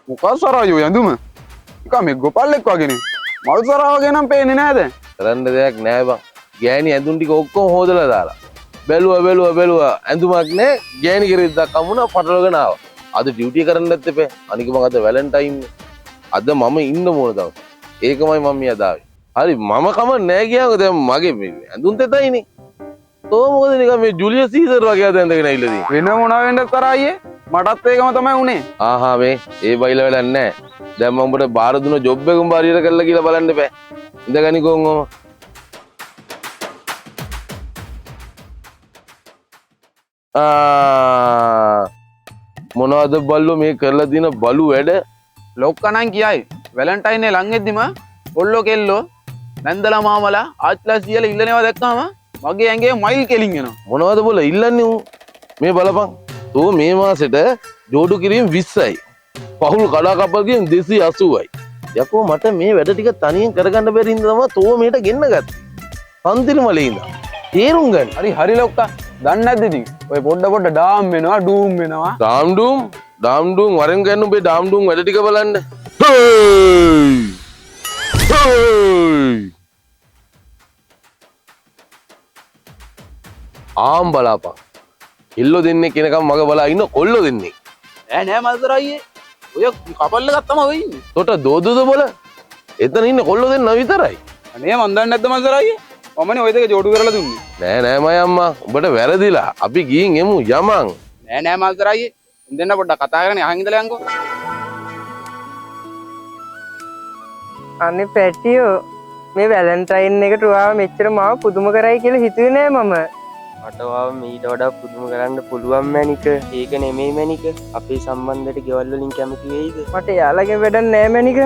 මොකක් සරායෝ යඳුම නිකන් මේ ගොපල්ලෙක් වගේනේ මල් සරා වගේ නම් පේන්නේ නෑද කරන්න දෙයක් නෑ බං ගෑණි ඇඳුම් ටික ඔක්කොම හොදලා දාලා බැලුවා ඇඳුමක් නෑ ගෑණි කෙරෙද්දක් අමුණා පටලගෙන ආවා අද ඩියුටි කරන්නත් එපේ අනික මම අද වැලන්ටයින් අද මම ඉන්න ඕන දවස් ඒකමයි මම මියා දාවේ හරි මම කම නෑ කියව දැන් මගේ මේ ඇඳුම් තෙතයිනේ තෝ මොකද නිකන් මේ ජුලියස් සීසර් වගේ අද ඇඳගෙන ඇවිල්ලා තියෙන්නේ වෙන මොනවා වෙන්නද කරායේ මටත් ඒකම තමයි උනේ ආහා මේ ඒ බයිල වැඩක් නෑ දැන් මම උඹට බාර දුන ජොබ් එකම බාරියට කරලා කියලා බලන්න එපා ඉඳගනි කොංගොම මොනවද බල්ලෝ මේ කරලා දින බලු වැඩ ලොක්කනම් කියයි වැලන්ටයින් එක ලං වෙද්දිම ඔල්ලෝ කෙල්ලෝ නැන්දලා මාමලා ආච්චිලා සීයලා ඉල්ලනවා දැක්කම මගේ ඇඟේ මයිල් කෙලින් එනවා මොනවද බොල ඉල්ලන්නේ උන් මේ බලපන් තෝ මේ මාසෙට ජෝඩු කිරීම 20යි පහුල් කඩා කපල් කිරීම 280යි යකෝ මට මේ වැඩ ටික තනියෙන් කරගන්න බැරි හින්දා තමයි තෝ මේට ගෙන්න ගත්තේ පන්තිල් මලේ ඉඳන් තේරුම් ගන්න හරි ලොක්කා දන්නේ නැද්ද ඉතින් ඔය පොඩ ඩාම් වෙනවා ඩූම් වෙනවා ඩාම් ඩූම් වරෙන් ගන්න උඹේ ඩාම් ඩූම් වැඩ ටික බලන්න ආම් බලාපන් එල්ලෝ දෙන්නේ කෙනකම් මග බලා ඉන්න කොල්ලෝ දෙන්නේ නෑ මල්තරයියේ ඔය කපල්ල ගත්තම ඔය ඉන්නේ තොට දෝදුද බොල එතන ඉන්න කොල්ලෝ දෙන්න විතරයි අනේ මන් දන්නේ නැද්ද මල්තරයියේ මමනේ ඔය දෙක ජෝඩු කරලා දුන්නේ නෑ මයි අම්මා උඹට වැරදිලා අපි ගිහින් එමු යමන් නෑ මල්තරයියේ දෙන්න පොඩ්ඩක් කතා කරගෙන අහන් ඉඳලා යන්කෝ අනේ පැටියෝ මේ වැලන්ටයින් එකට ඔයාව මෙච්චර මාව පුදුම කරයි කියලා හිතුවේ නෑ මම මට ඔයාව මීට වඩා පුදුම කරන්න පුළුවන් මැනික ඒක නෙමෙයි මැනික අපේ සම්බන්ධයට ගෙවල් වලින් කැමති වෙයිද මට යාළගේ වැඩක් නෑ මැනික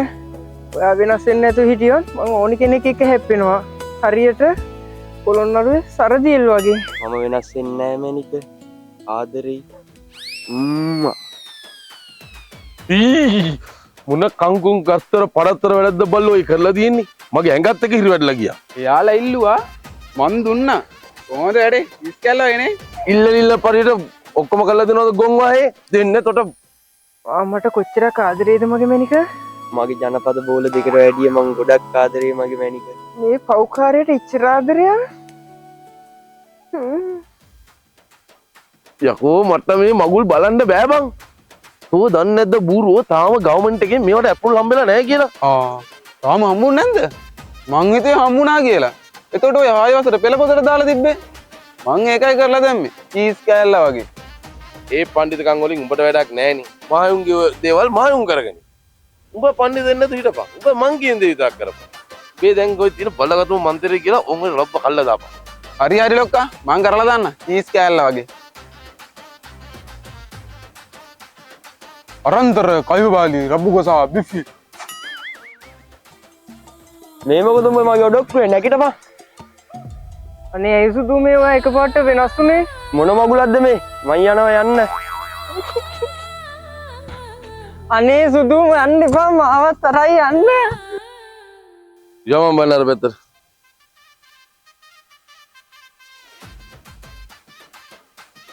ඔයා වෙනස් වෙන්නේ නැතුව හිටියොත් මම ඕනි කෙනෙක් එක්ක හැප්පෙනවා හරියට පොළොන්නරුවේ සරදියෙල් වගේ මම වෙනස් වෙන්නේ නෑ මැනික ආදරෙයි මුන කංකුම් ගස්තර පඩත්තර වැඩක්ද බල්ලෝ ඔය කරලා තියෙන්නේ මගේ ඇඟත් එක හිරි වැඩලා ගියා එයාලා ඉල්ලුවා මන් දුන්නා කොහොමද වැඩේ ඉස්කැල්ලා එනේ ඉල්ල පරියට ඔක්කොම කරලා දෙනවද ගොන් වායේ දෙන්නේ තොට මට කොච්චරක් ආදරේද මගේ මැනික මගේ ජනපද බෝල දෙකට වැඩිය මං ගොඩක් ආදරේ මගේ මැනික මේ පව්කාරයට ඉච්චර ආදරයක් යකෝ මට මේ මගුල් බලන්න බෑ බං තෝ දන්නේ නැද්ද බූරුවෝ තාම ගවර්න්මන්ට් එකෙන් මේවට ඇප්පල් හම්බෙලා නැහැ කියලා තාම හම්බුනේ නැද්ද මං හිතුවේ හම්බුණා කියලා එතකොට ඔය ආයෙවසර පෙළ පොතට දාලා තිබ්බේ මං ඒකයි කරලා දැම්මේ චීස් කෑල්ලා වගේ ඒ පඬිතුකම් වලින් උඹට වැඩක් නැහෙනි මායුන්ගේ දේවල් මායුන් කරගෙන උඹ පඬිතු දෙන්න තු හිටපන් උඹ මං කියන දේ විතරක් කරපන් මේ දැන් කොයි තියෙන බලගතුම මන්ත්‍රී කියලා උඹ ලොබ්බ කල්ලා දාපන් හරි ලොක්කා මං කරලා දාන්න චීස් කෑල්ලා වගේ අරන්තර කයුබාලි රබ්බුගසා බිෆි මේ මොකද උඹ මගේ ඔඩොක්කුවේ නැගිටපන් අනේ ඇයි සුදු මේවා එකපාරට වෙනස් වුනේ මොන මගුලක්ද මේ මං යනවා යන්න අනේ සුදු යන්න එපා මාවත් තරයි යන්න යමන් බන්නර පැත්තට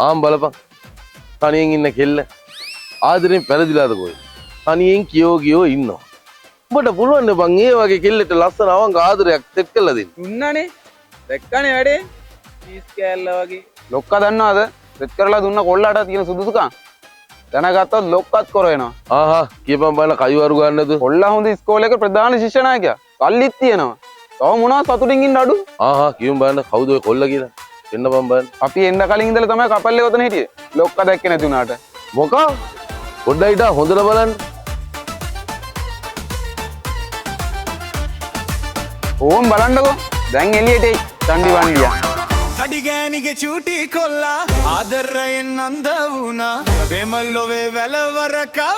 ආම් බලපන් තනියෙන් ඉන්න කෙල්ල ආදරෙන් පැරදිලාද කොයි තනියෙන් කියෝ ඉන්නවා උඹට පුළුවන් නේ බං ඒ වගේ කෙල්ලට ලස්සන අවංග ආදරයක් සෙට් කරලා දෙන්න දුන්නානේ දැක්කනේ වැඩේ චීස් කෑල්ලා වගේ ලොක්කා දන්නවද සෙට් කරලා දුන්න කොල්ලාට තියෙන සුදුසුකම් දැනගත්තොත් ලොක්කත් කර වෙනවා ආහා කියපන් බලන්න කයිවරු ගන්නද කොල්ලා හොඳ ඉස්කෝලේක ප්‍රධාන ශිෂ්‍ය නායකයා කල්ලිත් තියෙනවා තව මොනවද සතුටින් ඉන්න අඩු ආහා කියමු බලන්න කවුද ඔය කොල්ලා කියලා එන්නපන් බලන්න අපි එන්න කලින් ඉඳලා තමයි කපල්ලේ ඔතන හිටියේ ලොක්කා දැක්කේ නැති උනාට මොකා පොඩ්ඩයි ඊට හොඳට බලන්න ඕම් බලන්නකෝ දැන් එළියට එයි චන්ඩි වණ්ඩියා අඩිගෑනිගේ චූටි කොල්ලා ආදරයෙන් අන්ධ වුණා වෙමල්ලොවේ වැලවරකා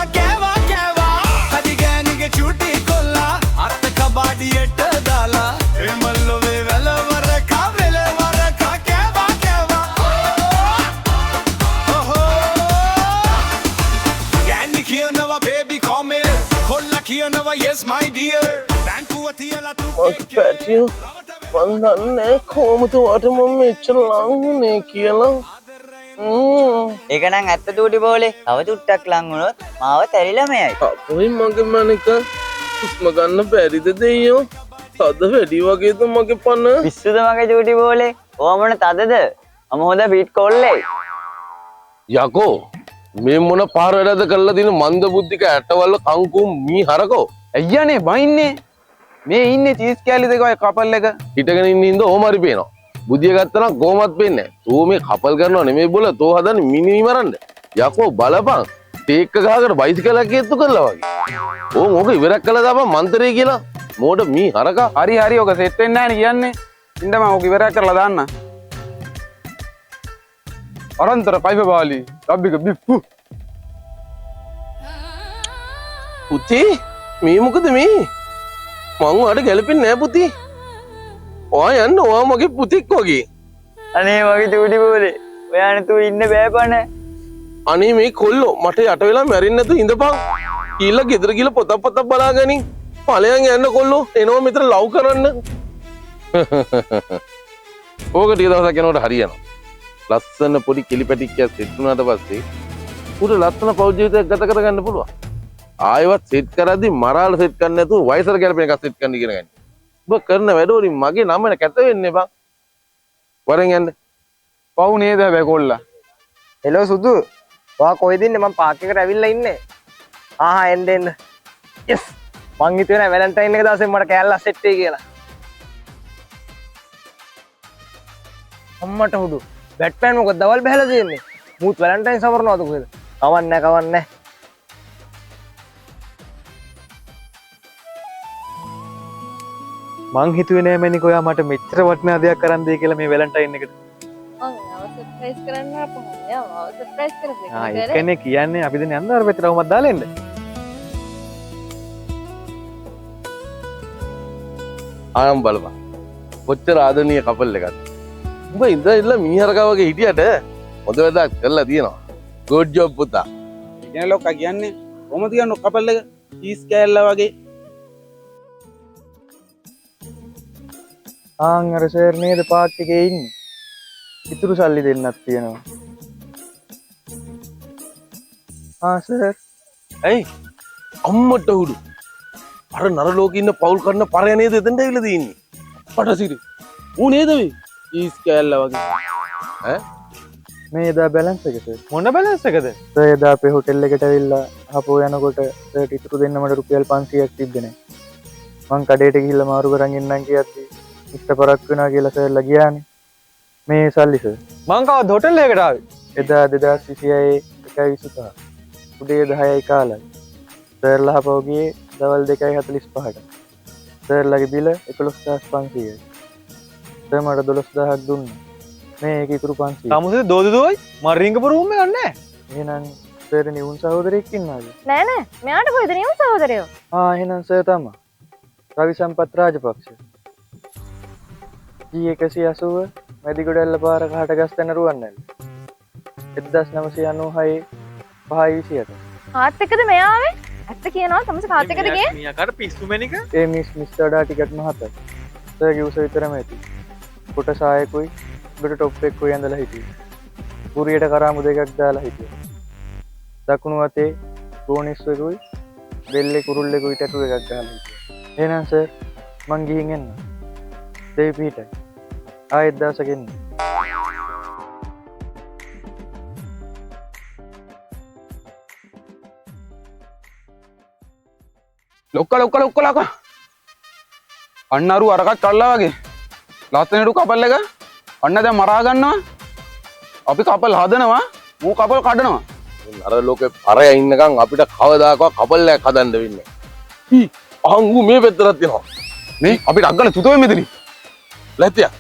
කෑවා අඩිගෑනිගේ චූටි කොල්ලා අත්ත කබාඩියට දාලා වෙමල්ලොවේ වැලවරකා කෑවා ගෑනි කියනවා බේබි කොමෙල් කොල්ලා කියනවා yes my dear බැංකුව තියලා මන් දන්නේ කොහොමද වට මම මෙච්චර ලං වුනේ කියලා ඒක නම් ඇත්ත චූටි බෝලේ. තව චුට්ටක් ලං වුණොත් මාව තැරිලා මෙයයි. අපොයි මගේ මනික හුස්ම ගන්න බැරිද දෙයියෝ? තද වැඩි වගේද මගේ පන? පිස්සුද මගේ චූටි බෝලේ? ඕමන තදද? මම හොඳ බීට් කොල්ලේ. යකෝ මේ මොන පාර වැඩද කරලා දින මන්ද බුද්ධික ඇටවල කංකුම් මී හරකෝ. අයියානේ බයින්නේ. මේ ඉන්නේ චීස් කෑලි දෙක ඔය කපල් එක. හිටගෙන ඉන්න ඉඳ ඕම හරි පේනවා. බුදිය ගත්තා නම් කොහොමත් පේන්නේ නැහැ. තෝ මේ කපල් කරනව නෙමෙයි බොල තෝ හදන්නේ මිනි මරන්න. යකෝ බලපන්. ටේක් එක ගහකට බයිසිකලයක් හේතු කරලා වගේ. ඕන් ඕක ඉවරක් කළා දාපන් මන්තරේ කියලා. මෝඩ මී හරකා. හරි හරි ඔක සෙට් වෙන්නේ නැහැ නේ කියන්නේ. ඉන්න මම ඔක ඉවරයක් කරලා දාන්න. අරන්තර පයිප බාලි. රබ්බික බිෆ්ෆු. පුතේ මේ මොකද මේ? මං ඔයාලට ගැලපෙන්නේ නැහැ පුතේ. ඔයා යන්න ඔයා මගේ පුතෙක් වගේ. අනේ මගේ චූටි බෝලේ. ඔයා නැතුව ඉන්න බෑපණ. අනේ මේ කොල්ලෝ මට යට වෙලා මැරෙන්නේ නැතුව ඉඳපන්. කීලා ගෙදර ගිහලා පොතක් බලාගනින්. ඵලයන් යන්න කොල්ලෝ එනවා මෙතන ලව් කරන්න. ඕක ටික දවසක් යනකොට හරියනවා. ලස්සන පොඩි කිලිපැටික්කයක් සෙට් වුණාට පස්සේ උඩ ලස්සන පෞද්ගල ජීවිතයක් ගත කරගන්න පුළුවන්. ආයෙවත් සෙට් කරද්දි මරාල සෙට් කරන්න නැතුව වයසට ගැලපෙන එකක් සෙට් කරන්න ඉගෙන ගන්න. ඔබ කරන වැඩවලින් මගේ නම කැත වෙන්නේ බං. වරෙන් යන්න. පව් නේද හැබැයි කොල්ලා. හෙලෝ සුදු. ඔයා කොහෙද ඉන්නේ? මම පාක් එකට ඇවිල්ලා ඉන්නේ. එන්න එන්න. යස්. මං හිතුවේ වැලන්ටයින් එක දවසේ මට කෑල්ලක් සෙට් වෙයි කියලා. අම්මට හුදු. බැට්මෑන් මොකද දවල් බහලා තියෙන්නේ? මූත් වැලන්ටයින් සමරනවද කොහෙද? කවන්නේ. මං හිතුවේ නෑ මැනික ඔයා මට මෙච්චර වටිනා දෙයක් කරන් දෙයි කියලා මේ වැලන්ටයින් එකට. මම සර්ප්‍රයිස් කරන්න ආපහු මම සර්ප්‍රයිස් කරපේ. ඒකනේ කියන්නේ අපි දැන් යන්න අර පැත්තට වුමත් දාලා එන්න. ආයම් බලපන්. කොච්චර ආදරණීය කපල් එකක්ද. උඹ ඉඳලා මීහරකා වගේ හිටියට හොඳ වැඩක් කරලා තියෙනවා. good job පුතා. ඉගෙන ලොක්කා කියන්නේ කොහොමද කියන්නේ කපල් එක චීස් කෑල්ලා වගේ. අර සර් නේද පාක් එකේ ඉන්නේ. ඉතුරු සල්ලි දෙන්නත් තියෙනවා. සර්. ඇයි? අම්මට උඩු. අර නර ලෝකේ ඉන්න පවුල් කරන පරය නේද එතනට ඇවිල්ලා තියෙන්නේ. පටසිරි. ඌ නේද මේ? චීස් කෑල්ලා වගේ. ඈ? මේ එදා බැලන්ස් එක සර්. මොන බැලන්ස් එකද? සර් එදා අපේ හොටෙල් එකට ඇවිල්ලා ආපහු යනකොට සර්ට ඉතුරු දෙන්න මට රුපියල් 500ක් තිබ්බේ නැහැ. මං කඩේට ගිහිල්ලා මාරු කරන් ඉන්නම් කියද්දි ඉස්ත පරක් වෙනවා කියලා සර්ලා ගියානේ. මේ සල්ලි සර්. මං කවද හොටෙල් එකකට ආවේ? එදා 2026 1:25. උදේ 10යි කාලයි. සර්ලා ආපහු ගියේ දවල් 2:45ට. සර්ලාගේ බිල 11500යි. සර් මට 12000ක් දුන්නා. මේ ඒක ඉතුරු 500. තමුසේ දෝදුදෝයි මම රින්ගපු රූම් එක නැහැ. එහෙනම් සර් නිවුන් සහෝදරයෙක් ඉන්නවද? නෑ මෙයාට කොහෙද නියම සහෝදරයෝ? එහෙනම් සර් තමයි. රවි සම්පත් රාජපක්ෂ. G180 මැදිගොඩැල්ල පාර කහට ගස්තැන රුවන්වැල්ල. 1996 5:28. කාත් එක්කද මෙයා ආවේ? ඇත්ත කියනවා තමුසේ කාත් එක්කද ගියේ? මීයාකට පිස්සු මැනික. ඒ මිස්ටර්ඩා ටිකට් මහත්තයා. සර්ගේ උස විතරම ඇති. කොට සායකුයි උඩට ටොප් එකකුයි ඇඳලා හිටියේ. පුරියට කරාමු දෙකක් දාලා හිටියේ. දකුණු අතේ ගෝනිස්සෙකුයි බෙල්ලේ කුරුල්ලෙකුයි ටැටු එකක් ගහලා හිටියේ. එහෙනම් සර් මං ගිහින් එන්න. දෙවි පිටයි. ආයෙත් දවසක එන්න. ලොක්කා අන්න අරු අරකට කල්ලා වගේ ලස්සනට කපල් එක අන්න දැන් මරා ගන්නවා. අපි කපල් හදනවා ඌ කපල් කඩනවා. නර ලෝකේ පරය ඉන්නකම් අපිට කවදාකවත් කපල් එකක් හදන්න වෙන්නේ නැහැ. ඌ මේ පැත්තට යනවා. මේ අපිට අග්ගල චුතෝ මෙතනින්. ලැත්තියා.